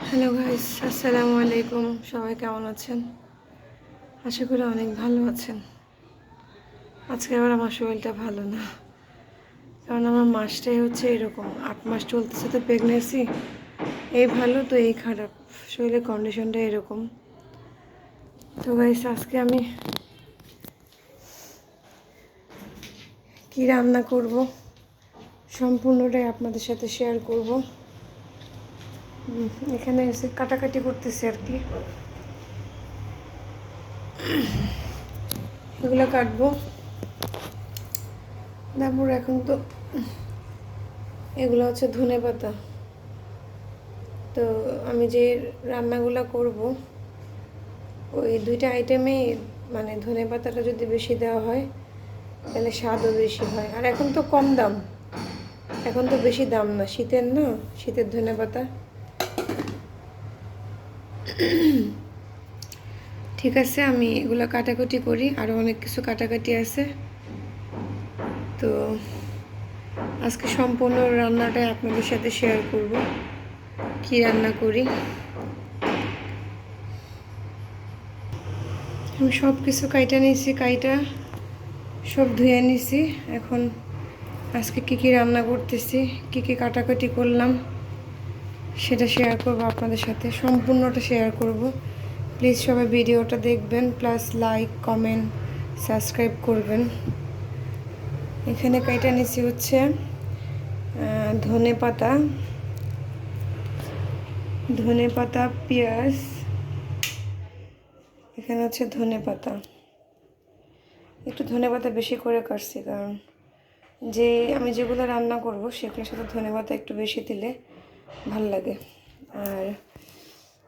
Hello guys, আসসালামু আলাইকুম। সবাই কেমন আছেন? আশা করি অনেক ভালো আছেন। আজকে আবার আমার শরীরটা ভালো না, কারণ আমার মাসটাই হচ্ছে এরকম। 8 মাস চলতেছে তো প্রেগনেন্সি। এই ভালো তো এই খারাপ, শরীরের কন্ডিশনটা এরকম। তো গাইস, আজকে আমি কি রান্না করব সম্পূর্ণটাই আপনাদের সাথে শেয়ার করব। এখানে এসে কাটাকাটি করতেছি আর কি, এগুলো কাটবো। তারপর এখন তো এগুলো হচ্ছে ধনেপাতা। তো আমি যে রান্নাগুলো করব, ওই দুইটা আইটেমে মানে ধনেপাতাটা যদি বেশি দেওয়া হয় তাহলে স্বাদও বেশি হয়। আর এখন তো কম দাম, এখন তো বেশি দাম না, শীতের না, শীতের ধনেপাতা। ঠিক আছে, আমি এগুলো কাটাকুটি করি, আরও অনেক কিছু কাটাকাটি আছে। তো আজকে সম্পূর্ণ রান্নাটাই আপনাদের সাথে শেয়ার করব, কি রান্না করি। আমি সব কিছু কাইটা নিয়েছি, কাইটা সব ধুয়ে নিছি। এখন আজকে কি কি রান্না করতেছি, কি কি কাটাকাটি করলাম সেটা শেয়ার করব আপনাদের সাথে, সম্পূর্ণটা শেয়ার করব। প্লিজ সবাই ভিডিওটা দেখবেন, প্লাস লাইক, কমেন্ট, সাবস্ক্রাইব করবেন। এখানে কাইটা নিছি হচ্ছে ধনে পাতা, পেঁয়াজ। এখানে হচ্ছে ধনে পাতা, একটু ধনে পাতা বেশি করে কাটছি, কারণ যে আমি যেগুলো রান্না করব সেগুলোর সাথে ধনে পাতা একটু বেশি দিলে ভাল লাগে। আর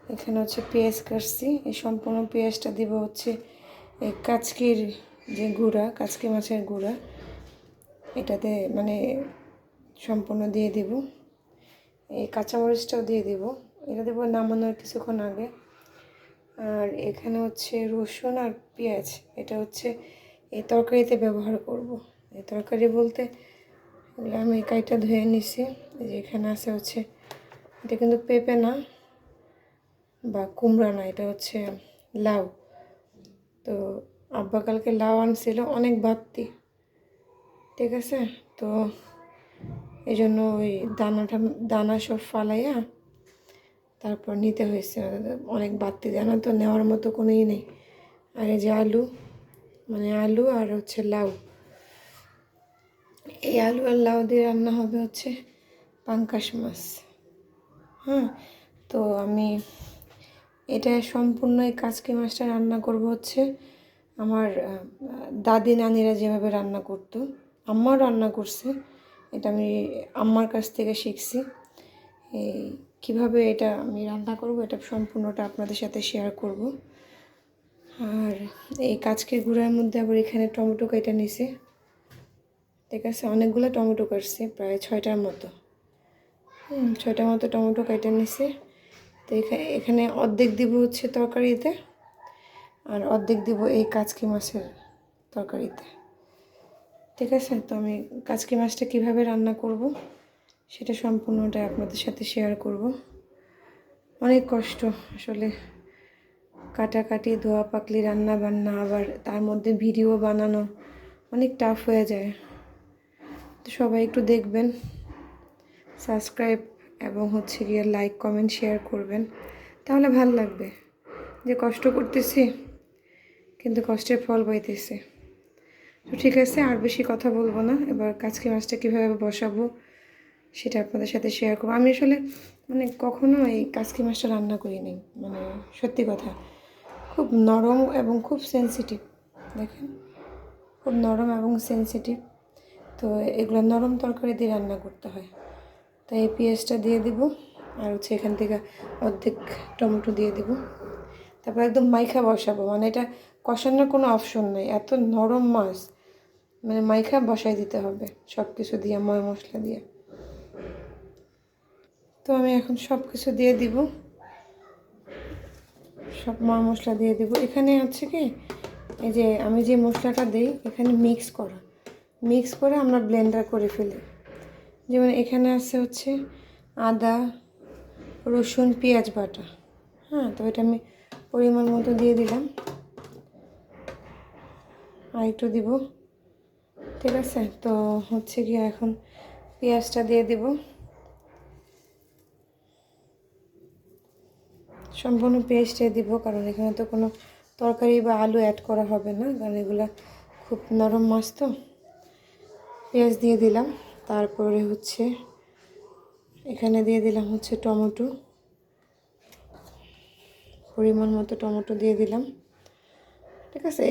এখানে হচ্ছে পেঁয়াজ কাটছি, এই সম্পূর্ণ পেঁয়াজটা দিব হচ্ছে এই কাচকির যে গুঁড়া, কাচকি মাছের গুঁড়া, এটাতে মানে সম্পূর্ণ দিয়ে দিব। এই কাঁচামরিচটাও দিয়ে দিব, এটা দেবো নামানোর কিছুক্ষণ আগে। আর এখানে হচ্ছে রসুন আর পেঁয়াজ, এটা হচ্ছে এই তরকারিতে ব্যবহার করব। এই তরকারি বলতে আমি কাইটা ধুয়ে নিছি। যে এখানে আছে হচ্ছে, এটা কিন্তু পেঁপে না বা কুমড়া না, এটা হচ্ছে লাউ। তো আব্বা কালকে লাউ আনছিল অনেক বাড়তি, ঠিক আছে। তো এই জন্য ওই দানা সব ফালাইয়া তারপর নিতে হয়েছে, অনেক বাড়তি দানা তো নেওয়ার মতো কোনোই নেই। আর এই যে আলু, মানে আলু আর হচ্ছে লাউ, এই আলু আর লাউ দিয়ে রান্না হবে হচ্ছে পাঙ্কাশ মাছ। হ্যাঁ, তো আমি এটা সম্পূর্ণ এই কাচকি মাছটা রান্না করব হচ্ছে আমার দাদি নানিরা যেভাবে রান্না করতো, আম্মাও রান্না করছে, এটা আমি আম্মার কাছ থেকে শিখছি। এই কীভাবে এটা আমি রান্না করব এটা সম্পূর্ণটা আপনাদের সাথে শেয়ার করব। আর এই কাচকির গুঁড়ার মধ্যে আবার এখানে টমেটো কেটে নিছি, ঠিক আছে। অনেকগুলো টমেটো কাটছি, প্রায় 6টার মতো, 6টার মতো টমেটো কেটে নিছি। তো এখানে অর্ধেক দিব হচ্ছে তরকারিতে, আর অর্ধেক দিব এই কাচকি মাছের তরকারিতে, ঠিক আছে। তো আমি কাচকি মাছটা কীভাবে রান্না করব সেটা সম্পূর্ণটাই আপনাদের সাথে শেয়ার করব। অনেক কষ্ট আসলে, কাটাকাটি, ধোয়া পাকলি, রান্না বান্না, আবার তার মধ্যে ভিডিও বানানো অনেক টাফ হয়ে যায়। তো সবাই একটু দেখবেন, সাবস্ক্রাইব এবং হচ্ছে গিয়ে লাইক, কমেন্ট, শেয়ার করবেন, তাহলে ভাল লাগবে যে কষ্ট করতেছি কিন্তু কষ্টের ফল পাইতেছি। তো ঠিক আছে, আর বেশি কথা বলবো না, এবার কাচকি মাছটা কীভাবে বসাবো সেটা আপনাদের সাথে শেয়ার করবো। আমি আসলে মানে কখনো এই কাচকি মাছটা রান্না করিনি, মানে সত্যি কথা, খুব নরম এবং খুব সেন্সিটিভ, দেখেন খুব নরম এবং সেন্সিটিভ। তো এগুলো নরম তরকারি দিয়ে রান্না করতে হয়। তাই এই পেঁয়াজটা দিয়ে দিব, আর হচ্ছে এখান থেকে অর্ধেক টমেটো দিয়ে দিব। তারপর একদম মাইখা বসাবো, মানে এটা কষানোর কোনো অপশন নেই, এত নরম মাছ, মানে মাইখা বসাই দিতে হবে সব কিছু দিয়ে, ময় মশলা দিয়ে। তো আমি এখন সব কিছু দিয়ে দিব, সব ময় মশলা দিয়ে দিব। এখানে হচ্ছে কি, এই যে আমি যে মশলাটা দিই এখানে মিক্স করে আমরা ব্লেন্ডার করে ফেলি। যেমন এখানে আছে হচ্ছে আদা, রসুন পেঁয়াজ বাটা। হ্যাঁ, তো এটা আমি পরিমাণ মতো দিয়ে দিলাম, আর একটু দিব। ঠিক আছে, তো হচ্ছে কি এখন পেঁয়াজটা দিয়ে দিব। সম্পূর্ণ পেস্টে দিব, কারণ এখানে তো কোনো তরকারি বা আলু অ্যাড করা হবে না, কারণ এগুলো খুব নরম মাছ। তো পেঁয়াজ দিয়ে দিলাম, তারপরে হচ্ছে এখানে দিয়ে দিলাম হচ্ছে টমেটো, পরিমাণ মতো টমেটো দিয়ে দিলাম। ঠিক আছে,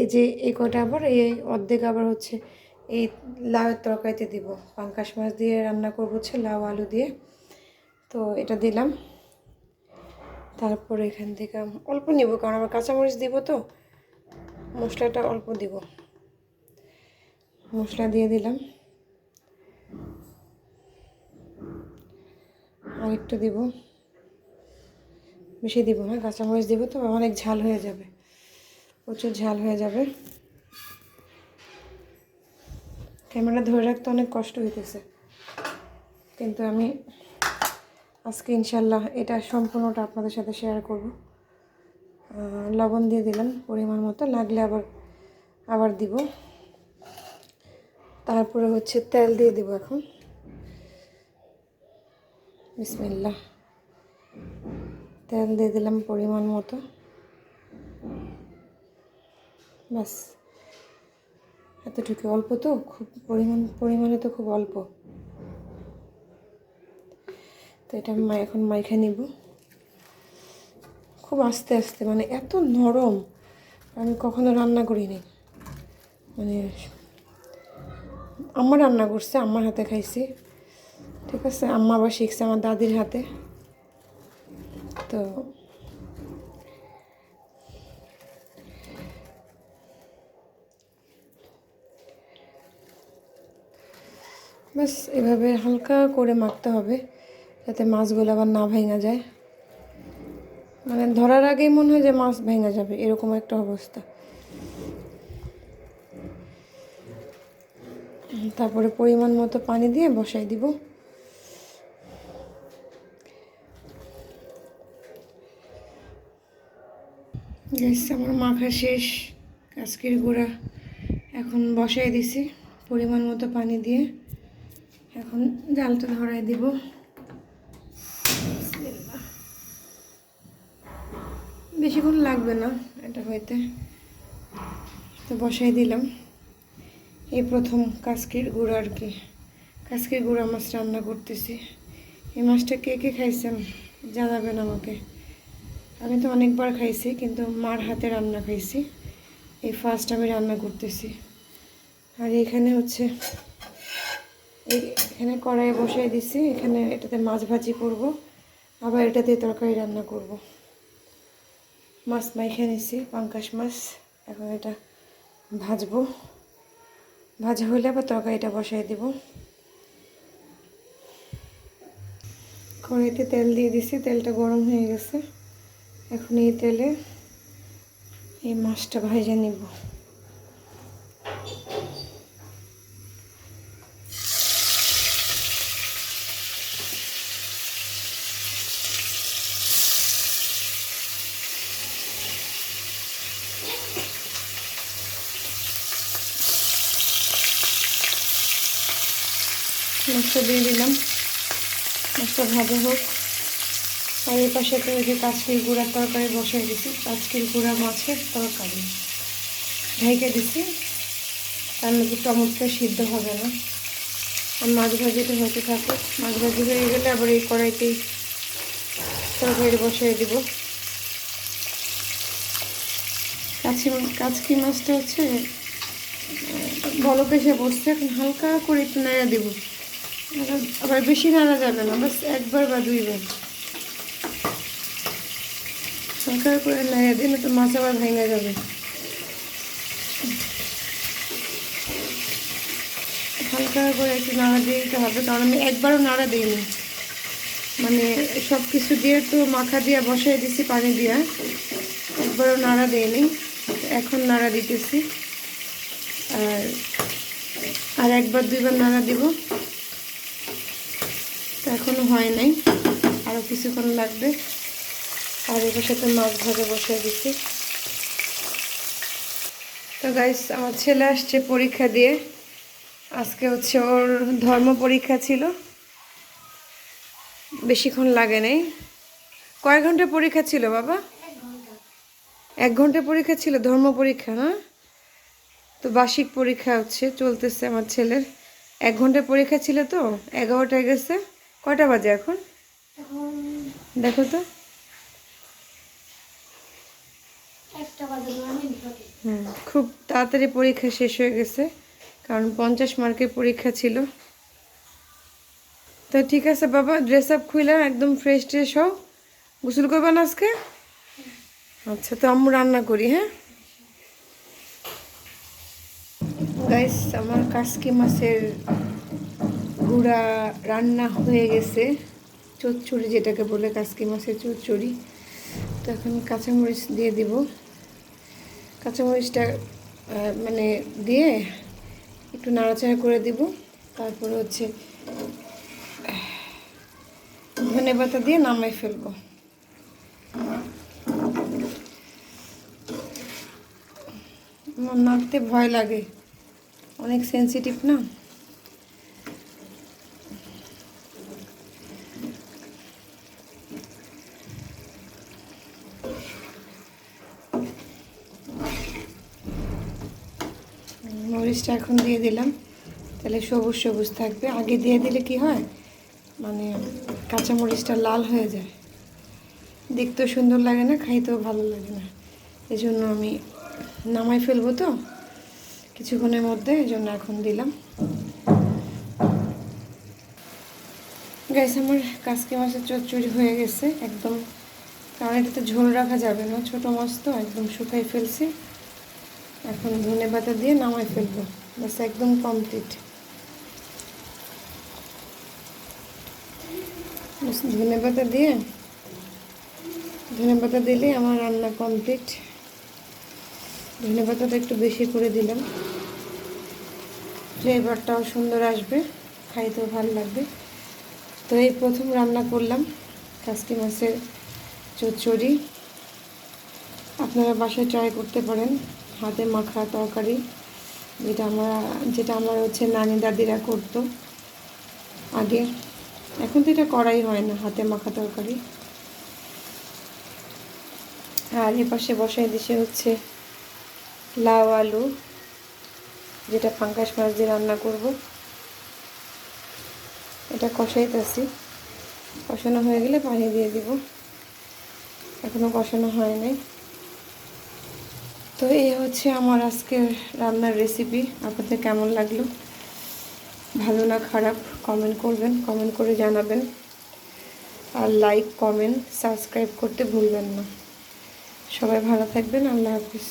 এই যে এই কটা আবার এই অর্ধেক আবার হচ্ছে এই লাউয়ের তরকারিতে দিব। পাঙ্কাশ মাছ দিয়ে রান্না করবো হচ্ছে লাউ আলু দিয়ে, তো এটা দিলাম। তারপরে এখান থেকে অল্প নিব, কারণ আবার কাঁচামরিচ দিব, তো মশলাটা অল্প দিব। মশলা দিয়ে দিলাম, আর একটু দিব, বেশি দিব না, কাঁচামরিচ দিব তো অনেক ঝাল হয়ে যাবে, প্রচুর ঝাল হয়ে যাবে। ক্যামেরা ধরে রাখতে অনেক কষ্ট হইতেছে, কিন্তু আমি আজকে ইনশাল্লাহ এটা সম্পূর্ণটা আপনাদের সাথে শেয়ার করব। লবণ দিয়ে দিলাম পরিমাণ মতো, লাগলে আবার দিব। তারপরে হচ্ছে তেল দিয়ে দিব এখন। বিসমিল্লাহ, তেল দিয়ে দিলাম পরিমাণ মতো, ব্যাস এতটুকু, অল্প তো, খুব পরিমাণে তো খুব অল্প। তো এটা আমি এখন মাইখা নিব খুব আস্তে আস্তে, মানে এত নরম আমি কখনো রান্না করিনি। মানে আম্মা রান্না করছে, আম্মার হাতে খাইছি। ঠিক আছে, আম্মা আবার শিখছে আমার দাদির হাতে। তো ব্যাস এভাবে হালকা করে মাখতে হবে, যাতে মাছগুলো আবার না ভেঙে যায়। মানে ধরার আগেই মনে হয় যে মাছ ভেঙে যাবে, এরকম একটা অবস্থা। তারপরে পরিমাণ মতো পানি দিয়ে বসাই দিব। গ্যাস আমার মাখা শেষ, কাচকির গুঁড়া এখন বসাই দিছি পরিমাণ মতো পানি দিয়ে। এখন জালটা ধরাই দিব। বেশিক্ষণ লাগবে না এটা হইতে, তো বসাই দিলাম। এই প্রথম কাচকির গুঁড়া আর কি, কাচকির গুঁড়া মাছ রান্না করতেছি। এই মাছটা কে কে খাইছেন জানাবেন আমাকে। আমি তো অনেকবার খাইছি, কিন্তু মার হাতে রান্না খাইছি, এই ফার্স্ট আমি রান্না করতেছি। আর এখানে হচ্ছে এখানে কড়াইয়ে বসাই দিছি, এখানে এটাতে মাছ ভাজি করব, আবার এটাতে তরকারি রান্না করব। মাছ মাইখে নিছি, পাঙ্কাশ মাছ, এখন এটা ভাজবো। ভাজা হলে আবার তরকারিটা বসাই দিব। কড়াইতে তেল দিয়ে দিছি, তেলটা গরম হয়ে গেছে। এখন এই তেলে এই মাছটা ভেজে নিব। মাছটা দিয়ে দিলাম, মাছটা ভাজা হোক। আর এই পাশে তো যে কাচকির গুঁড়ার তরকারি বসাই দিছি, কাচকির গুঁড়া মাছের তরকারি ঢেকে দিছি, তার মধ্যে টমেটোটা সিদ্ধ হবে না। আর মাছ ভাজিটা হতে থাকে, মাছ ভাজি হয়ে গেলে আবার এই কড়াইতেই তরকারি বসাই দিব। কাচকি মাছটা হচ্ছে বলক এসে বসছে, এখন হালকা করে একটু নাড়া দেব। আবার বেশি নাড়া যাবে না, বাস একবার বা দুইবার হালকা করে নাড়া দিলে তো মাছ আবার ভেঙে যাবে। হালকা করে একটু নাড়া দিয়ে দিতে হবে, কারণ আমি একবারও নাড়া দিইনি। মানে সব কিছু দিয়ে তো মাখা দিয়ে বসাই দিছি পানি দিয়ে, একবারও নাড়া দিইনি। এখন নাড়া দিতেছি, আর একবার দুইবার নাড়া দিব, তো এখনও হয় নাই। আরও কিছুক্ষণ লাগবে। আর এর সাথে মাছ ভাজা বসিয়ে দিচ্ছি। তো গাইস, আমার ছেলে আসছে পরীক্ষা দিয়ে। আজকে হচ্ছে ওর ধর্ম পরীক্ষা ছিল, বেশিক্ষণ লাগে নাই। কয় ঘন্টা পরীক্ষা ছিল বাবা? 1 ঘন্টা পরীক্ষা ছিল, ধর্ম পরীক্ষা না? তো বার্ষিক পরীক্ষা হচ্ছে, চলতেছে আমার ছেলের। 1 ঘন্টা পরীক্ষা ছিল তো, 11টায় গেছে। কয়টা বাজে এখন দেখো তো? খুব তাড়াতাড়ি পরীক্ষা শেষ হয়ে গেছে, কারণ 50 মার্কের পরীক্ষা ছিল। তো ঠিক আছে বাবা, ড্রেস আপ খুইলা একদম ফ্রেশ ট্রেশ হও। গোসল করবা না আজকে? আচ্ছা, তো আম্মু রান্না করি। হ্যাঁ গাইস, আমার কাসকি মাছের গুঁড়া রান্না হয়ে গেছে, চচ্চড়ি যেটাকে বলে, কাসকি মাছের চচ্চড়ি। তো এখন কাঁচামরিচ দিয়ে দিব। কাঁচামরিচটা মানে দিয়ে একটু নাড়াচাড়া করে দিব। তারপরে হচ্ছে ধনেপাতা দিয়ে নামাই ফেলবো। আমার নাড়তে ভয় লাগে, অনেক সেন্সিটিভ না। মরিচটা এখন দিয়ে দিলাম, তাহলে সবুজ সবুজ থাকবে। আগে দিয়ে দিলে কি হয়, মানে কাঁচা মরিচটা লাল হয়ে যায়, দেখতেও সুন্দর লাগে না, খাইতেও ভালো লাগে না। এই জন্য আমি নামাই ফেলবো তো কিছুক্ষণের মধ্যে, এই জন্য এখন দিলাম। গাইস, আমার কাসকি মাছের চচ্চড়ি হয়ে গেছে একদম, কারণ এটাতে ঝোল রাখা যাবে না, ছোটো মাছ তো, একদম শুকাই ফেলছি। এখন ধনেপাতা দিয়ে নামাই ফেলবো, বাস একদম কমপ্লিট। ধনেপাতা দিলে আমার রান্না কমপ্লিট। ধনেপাতাটা একটু বেশি করে দিলাম, ফ্লেভারটাও সুন্দর আসবে, খাইতেও ভালো লাগবে। তো এই প্রথম রান্না করলাম কাসকি মাছের চচ্চড়ি। আপনারা বাসায় ট্রাই করতে পারেন, হাতে মাখা তরকারি, যেটা আমার হচ্ছে নানি দাদিরা করতো আগে। এখন তো এটা করাই হয় না, হাতে মাখা তরকারি। আর এ পাশে বসাই দিছে হচ্ছে লাউ আলু, যেটা পাঙ্গাস মাছ দিয়ে রান্না করব। এটা কষাইতেছি, কষানো হয়ে গেলে পানি দিয়ে দিব, এখনও কষানো হয় নাই। তো এই হচ্ছে আমার আজকের রান্নার রেসিপি। আপনাদের কেমন লাগলো, ভালো না খারাপ কমেন্ট করবেন, কমেন্ট করে জানাবেন। আর লাইক কমেন্ট সাবস্ক্রাইব করতে ভুলবেন না। সবাই ভালো থাকবেন, আল্লাহ হাফিজ।